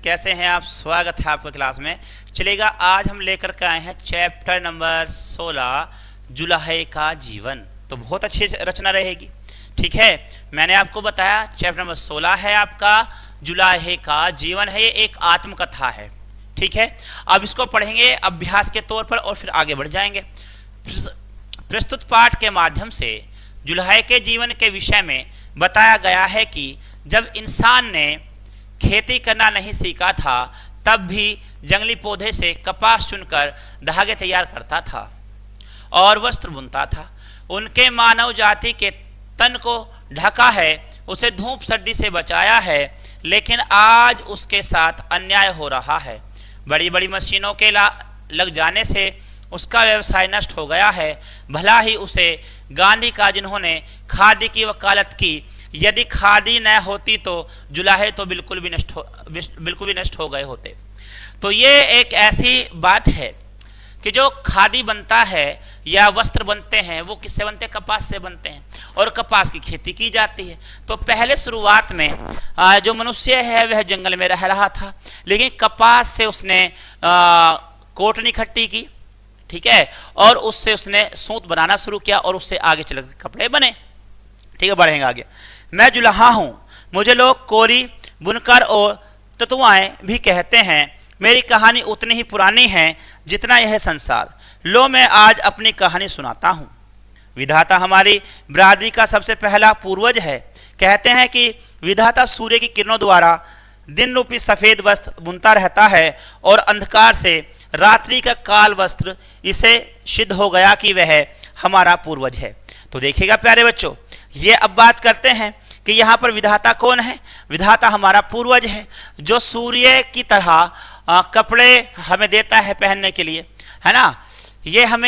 कैसे हैं आप? स्वागत है आपका क्लास में। चलेगा, आज हम लेकर के आए हैं चैप्टर नंबर 16 जुलाहे का जीवन। तो बहुत अच्छी रचना रहेगी, ठीक है। मैंने आपको बताया चैप्टर नंबर 16 है आपका जुलाहे का जीवन है। ये एक आत्मकथा है, ठीक है। अब इसको पढ़ेंगे अभ्यास के तौर पर और फिर आगे बढ़ जाएंगे। प्रस्तुत पाठ के माध्यम से जुलाहे के जीवन के विषय में बताया गया है कि जब इंसान ने खेती करना नहीं सीखा था तब भी जंगली पौधे से कपास चुनकर धागे तैयार करता था और वस्त्र बुनता था। उनके मानव जाति के तन को ढका है, उसे धूप सर्दी से बचाया है, लेकिन आज उसके साथ अन्याय हो रहा है। बड़ी बड़ी मशीनों के लग जाने से उसका व्यवसाय नष्ट हो गया है। भला ही उसे गांधी का जिन्होंने खादी की वकालत की, यदि खादी न होती तो जुलाहे तो बिल्कुल भी नष्ट हो गए होते। तो ये एक ऐसी बात है कि जो खादी बनता है या वस्त्र बनते हैं वो किससे बनते हैं? कपास से बनते हैं और कपास की खेती की जाती है। तो पहले शुरुआत में जो मनुष्य है वह जंगल में रह रहा था, लेकिन कपास से उसने कोटनी इकट्ठी की, ठीक है, और उससे उसने सूत बनाना शुरू किया और उससे आगे चल कपड़े बने, ठीक है। बढ़ेंगे आगे। मैं जुलाहा हूं, मुझे लोग कोरी, बुनकर और ततुआएं भी कहते हैं। मेरी कहानी उतनी ही पुरानी है जितना यह संसार। लो मैं आज अपनी कहानी सुनाता हूं। विधाता हमारी बिरादरी का सबसे पहला पूर्वज है। कहते हैं कि विधाता सूर्य की किरणों द्वारा दिन रूपी सफेद वस्त्र बुनता रहता है और अंधकार से रात्रि का काल वस्त्र इसे सिद्ध हो गया कि वह हमारा पूर्वज है। तो देखिएगा प्यारे बच्चों, ये अब बात करते हैं कि यहाँ पर विधाता कौन है। विधाता हमारा पूर्वज है जो सूर्य की तरह कपड़े हमें देता है पहनने के लिए, है ना। ये हम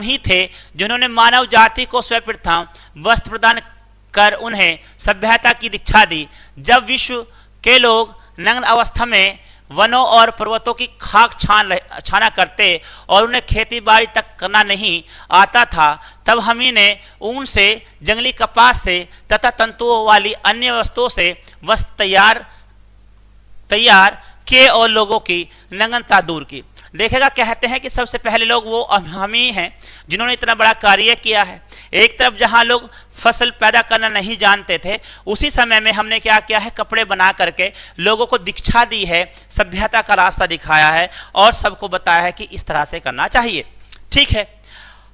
ही थे जिन्होंने मानव जाति को सर्वप्रथम वस्त्र प्रदान कर उन्हें सभ्यता की दीक्षा दी। जब विश्व के लोग नग्न अवस्था में वनों और पर्वतों की खाक छाना करते और उन्हें खेती बाड़ी तक करना नहीं आता था, तब हम ही ने ऊन से, जंगली कपास से तथा तंतुओं वाली अन्य वस्तुओं से वस्त्र तैयार किए और लोगों की नग्नता दूर की। देखेगा, कहते हैं कि सबसे पहले लोग वो हम ही हैं जिन्होंने इतना बड़ा कार्य किया है। एक तरफ जहां लोग फसल पैदा करना नहीं जानते थे, उसी समय में हमने क्या किया है? कपड़े बना करके लोगों को दीक्षा दी है, सभ्यता का रास्ता दिखाया है और सबको बताया है कि इस तरह से करना चाहिए, ठीक है।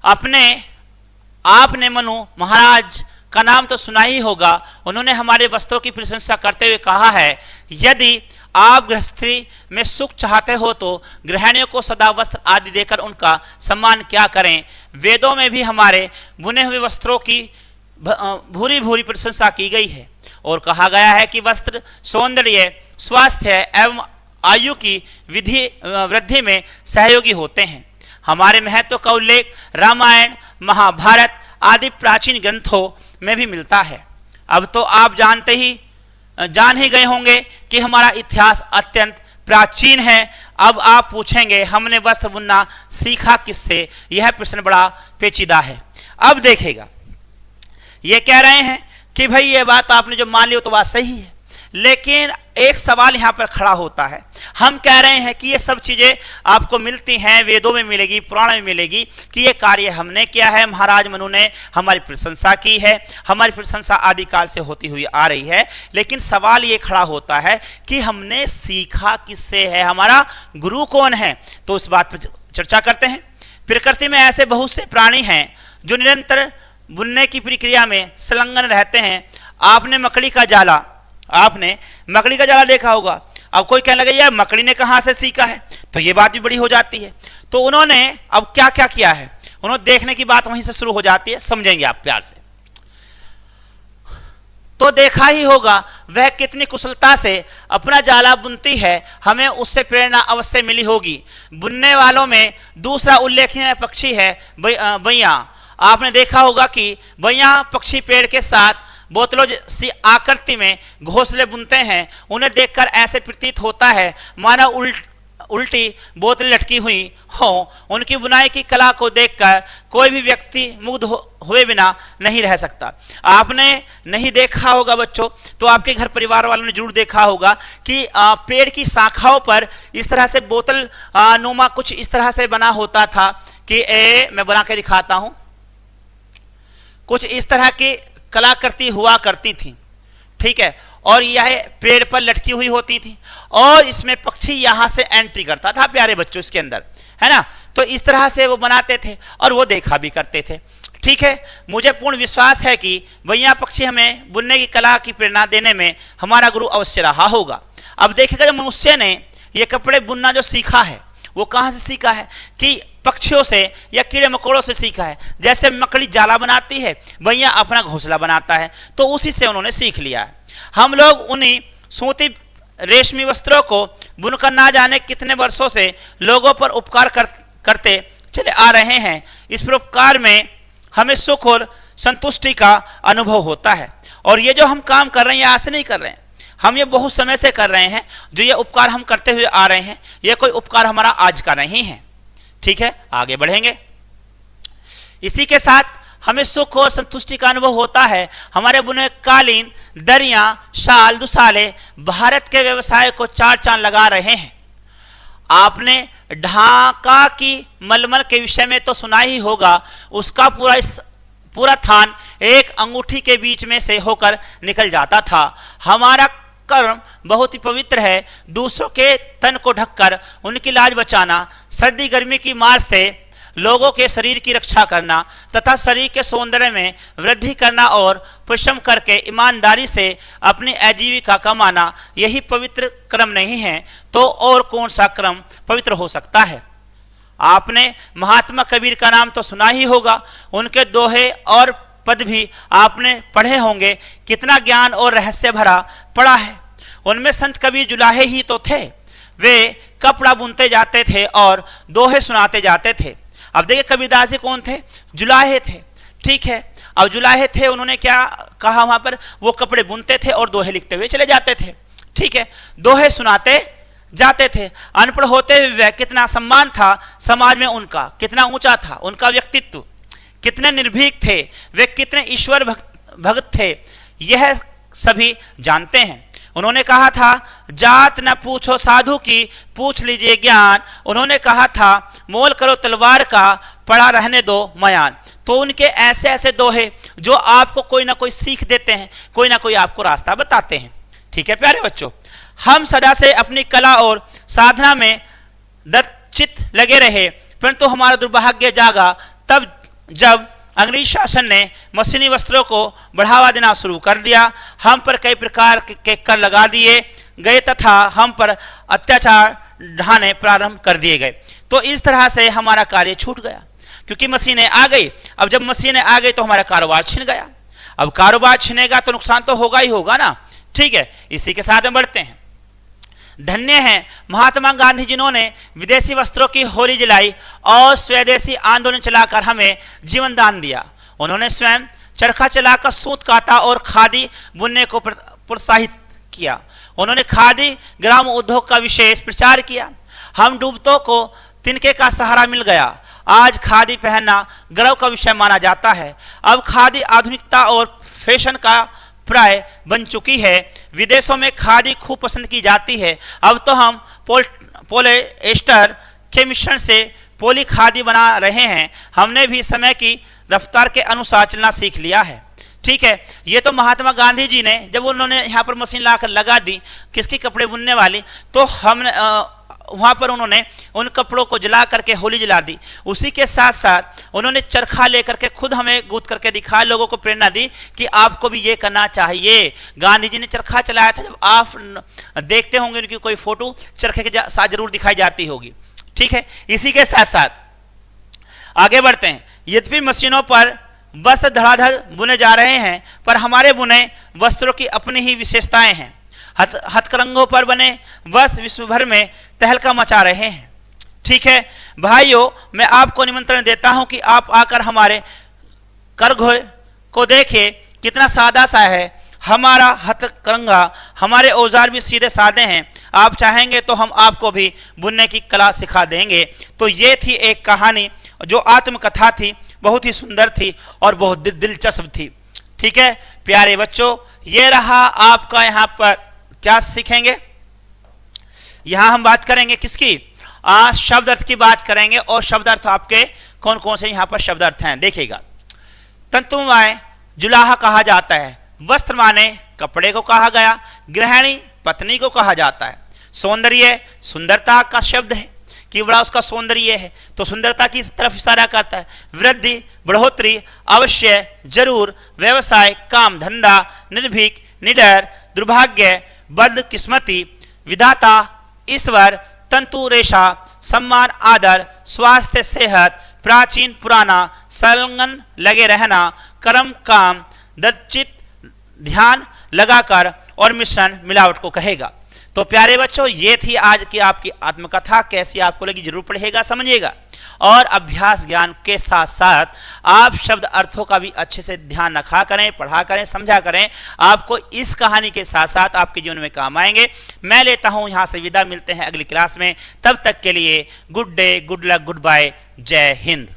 आपने मनु महाराज का नाम तो सुना ही होगा। उन्होंने हमारे वस्त्रों की प्रशंसा करते हुए कहा है, यदि आप गृहस्थी में सुख चाहते हो तो गृहिणियों को सदा वस्त्र आदि देकर उनका सम्मान क्या करें। वेदों में भी हमारे बुने हुए वस्त्रों की भूरी भूरी प्रशंसा की गई है और कहा गया है कि वस्त्र सौंदर्य, स्वास्थ्य एवं आयु की वृद्धि में सहयोगी होते हैं। हमारे महत्व का उल्लेख रामायण, महाभारत आदि प्राचीन ग्रंथों में भी मिलता है। अब तो आप जान ही गए होंगे कि हमारा इतिहास अत्यंत प्राचीन है। अब आप पूछेंगे हमने वस्त्र बुनना सीखा किससे? यह प्रश्न बड़ा पेचीदा है। अब देखेगा, ये कह रहे हैं कि भाई ये बात आपने जो मान ली तो बात सही है, लेकिन एक सवाल यहाँ पर खड़ा होता है। हम कह रहे हैं कि ये सब चीजें आपको मिलती हैं, वेदों में मिलेगी, पुराण में मिलेगी कि ये कार्य हमने किया है, महाराज मनु ने हमारी प्रशंसा की है, हमारी प्रशंसा आदिकाल से होती हुई आ रही है। लेकिन सवाल ये खड़ा होता है कि हमने सीखा किससे है, हमारा गुरु कौन है? तो इस बात पर चर्चा करते हैं। प्रकृति में ऐसे बहुत से प्राणी हैं जो निरंतर बुनने की प्रक्रिया में संलग्न रहते हैं। आपने मकड़ी का जाला देखा होगा। अब कोई कहने लगा यार मकड़ी ने कहां से सीखा है, तो ये बात भी बड़ी हो जाती है। तो उन्होंने अब क्या क्या किया है, उन्होंने देखने की बात वहीं से शुरू हो जाती है, समझेंगे आप प्यार से। तो देखा ही होगा वह कितनी कुशलता से अपना जाला बुनती है, हमें उससे प्रेरणा अवश्य मिली होगी। बुनने वालों में दूसरा उल्लेखनीय पक्षी है बैया। आपने देखा होगा कि बैया पक्षी पेड़ के साथ बोतलों सी आकृति में घोंसले बुनते हैं। उन्हें देखकर ऐसे प्रतीत होता है मानो उल्टी बोतलें लटकी हुई हो, उनकी बुनाई की कला को देखकर कोई भी व्यक्ति मुग्ध हुए बिना नहीं रह सकता। आपने नहीं देखा होगा बच्चों, तो आपके घर परिवार वालों ने जरूर देखा होगा कि पेड़ की शाखाओं पर इस तरह से बोतल नुमा कुछ इस तरह से बना होता था कि मैं बना के दिखाता हूं। कुछ इस तरह की कलाकृति हुआ करती थी, ठीक है, और यह पेड़ पर लटकी हुई होती थी और इसमें पक्षी यहां से एंट्री करता था प्यारे बच्चों इसके अंदर, है ना। तो इस तरह से वो बनाते थे और वो देखा भी करते थे, ठीक है। मुझे पूर्ण विश्वास है कि भैया पक्षी हमें बुनने की कला की प्रेरणा देने में हमारा गुरु अवश्य रहा होगा। अब देखिएगा, जब मनुष्य ने ये कपड़े बुनना जो सीखा है वो कहां से सीखा है कि पक्षियों से या कीड़े मकोड़ों से सीखा है। जैसे मकड़ी जाला बनाती है, भैया अपना घोंसला बनाता है, तो उसी से उन्होंने सीख लिया है। हम लोग उन्हीं सूती रेशमी वस्त्रों को बुनकर ना जाने कितने वर्षों से लोगों पर उपकार करते चले आ रहे हैं। इस परोपकार में हमें सुख और संतुष्टि का अनुभव होता है। और ये जो हम काम कर रहे हैं, आज से नहीं कर रहे हैं, हम ये बहुत समय से कर रहे हैं। जो ये उपकार हम करते हुए आ रहे हैं, ये कोई उपकार हमारा आज का नहीं है, ठीक है। आगे बढ़ेंगे। इसी के साथ हमें सुख और संतुष्टि का अनुभव होता है। हमारे बुने कालीन, दरियां, शाल, दुसाले भारत के व्यवसाय को चार चांद लगा रहे हैं। आपने ढाका की मलमल के विषय में तो सुना ही होगा। उसका पूरा थान एक अंगूठी के बीच में से होकर निकल जाता था। हमारा कर्म बहुत ही पवित्र है। दूसरों के तन को ढककर उनकी लाज बचाना, सर्दी गर्मी की मार से लोगों के शरीर की रक्षा करना तथा शरीर के सौंदर्य में वृद्धि करना और परिश्रम करके ईमानदारी से अपनी आजीविका कमाना, यही पवित्र क्रम नहीं है तो और कौन सा क्रम पवित्र हो सकता है। आपने महात्मा कबीर का नाम तो सुना ही होगा। उनके दोहे और पद भी आपने पढ़े होंगे। कितना ज्ञान और रहस्य भरा पड़ा है उनमें। संत कबीर जुलाहे ही तो थे। वे कपड़ा बुनते जाते थे और दोहे सुनाते जाते थे। अब देखिए, कबीरदास जी कौन थे? जुलाहे थे, ठीक है। अब जुलाहे थे, उन्होंने क्या कहा वहां पर? वो कपड़े बुनते थे और दोहे लिखते हुए चले जाते थे, ठीक है, दोहे सुनाते जाते थे। अनपढ़ होते हुए कितना सम्मान था समाज में उनका, कितना ऊंचा था उनका व्यक्तित्व, कितने निर्भीक थे वे, कितने ईश्वर भक्त थे, यह सभी जानते हैं। उन्होंने कहा था, जात न पूछो साधु की, पूछ लीजिए ज्ञान। उन्होंने कहा था, मोल करो तलवार का, पड़ा रहने दो मयान। तो उनके ऐसे ऐसे दोहे जो आपको कोई ना कोई सीख देते हैं, कोई ना कोई आपको रास्ता बताते हैं, ठीक है प्यारे बच्चों। हम सदा से अपनी कला और साधना में दत्तचित लगे रहे, परंतु हमारा दुर्भाग्य जागा तब जब अंग्रेज शासन ने मशीनी वस्त्रों को बढ़ावा देना शुरू कर दिया। हम पर कई प्रकार के कर लगा दिए गए तथा हम पर अत्याचार ढाने प्रारंभ कर दिए गए। तो इस तरह से हमारा कार्य छूट गया, क्योंकि मशीनें आ गई। अब जब मशीनें आ गई तो हमारा कारोबार छिन गया। अब कारोबार छिनेगा तो नुकसान तो होगा ही होगा ना, ठीक है। इसी के साथ में बढ़ते हैं। धन्य है महात्मा गांधी जिन्होंने विदेशी वस्त्रों की होली जलाई और स्वदेशी आंदोलन चलाकर हमें जीवन दान दिया। उन्होंने स्वयं चरखा चलाकर सूत काता और खादी बुनने को प्रोत्साहित किया। उन्होंने खादी ग्राम उद्योग का विशेष प्रचार किया। हम डूबतों को तिनके का सहारा मिल गया। आज खादी पहनना गर्व का विषय माना जाता है। अब खादी आधुनिकता और फैशन का प्राय बन चुकी है। विदेशों में खादी खूब पसंद की जाती है। अब तो हम पोलिएस्टर के मिश्रण से पोली खादी बना रहे हैं। हमने भी समय की रफ्तार के अनुसार चलना सीख लिया है, ठीक है। ये तो महात्मा गांधी जी ने जब उन्होंने यहाँ पर मशीन लाकर लगा दी किसकी, कपड़े बुनने वाली, तो हमने वहाँ पर उन्होंने उन कपड़ों को जला करके होली जला दी। उसी के साथ साथ उन्होंने चरखा लेकर के खुद हमें गूंथ करके दिखाया, लोगों को प्रेरणा दी कि आपको भी ये करना चाहिए। गांधी जी ने चरखा चलाया था। जब आप देखते होंगे उनकी कोई फोटो चरखे के साथ जरूर दिखाई जाती होगी, ठीक है। इसी के साथ साथ आगे बढ़ते हैं। यद्यपि मशीनों पर वस्त्र धड़ाधड़ बुने जा रहे हैं, पर हमारे बुने वस्त्रों की अपनी ही विशेषताएं हैं। हथकरंगों पर बने वस्त्र विश्व भर में तहलका मचा रहे हैं, ठीक है। भाइयों, मैं आपको निमंत्रण देता हूं कि आप आकर हमारे करघों को देखिए, कितना सादा सा है। हमारा हथकरघा, हमारे औजार भी सीधे साधे हैं, आप चाहेंगे तो हम आपको भी बुनने की कला सिखा देंगे। तो ये थी एक कहानी जो आत्मकथा थी, बहुत ही सुंदर थी और बहुत दिलचस्प थी। ठीक है प्यारे बच्चों, ये रहा आपका यहाँ पर क्या सीखेंगे, यहां हम बात करेंगे किसकी, शब्द अर्थ की बात करेंगे। और शब्द अर्थ आपके कौन कौन से यहाँ पर शब्द अर्थ हैं देखिएगा। तंतु माने जुलाहा कहा जाता है, वस्त्र माने कपड़े को कहा गया, गृहिणी पत्नी को कहा जाता है। सौंदर्य सुंदरता का शब्द है कि बड़ा उसका सौंदर्य है, तो सुंदरता की तरफ इशारा करता है। वृद्धि बढ़ोतरी, अवश्य जरूर, व्यवसाय काम धंधा, निर्भीक निडर, दुर्भाग्य बदकिस्मती, विधाता ईश्वर, तंतु रेशा सम्मान आदर, स्वास्थ्य सेहत, प्राचीन पुराना, संलग्न लगे रहना, कर्म काम, दचित ध्यान लगाकर, और मिश्रण मिलावट को कहेगा। तो प्यारे बच्चों ये थी आज की आपकी आत्मकथा, कैसी आपको लगी जरूर पढ़िएगा समझिएगा। और अभ्यास ज्ञान के साथ साथ आप शब्द अर्थों का भी अच्छे से ध्यान रखा करें, पढ़ा करें, समझा करें, आपको इस कहानी के साथ साथ आपके जीवन में काम आएंगे। मैं लेता हूं यहां से विदा, मिलते हैं अगली क्लास में, तब तक के लिए good day, good luck, goodbye, जय हिंद।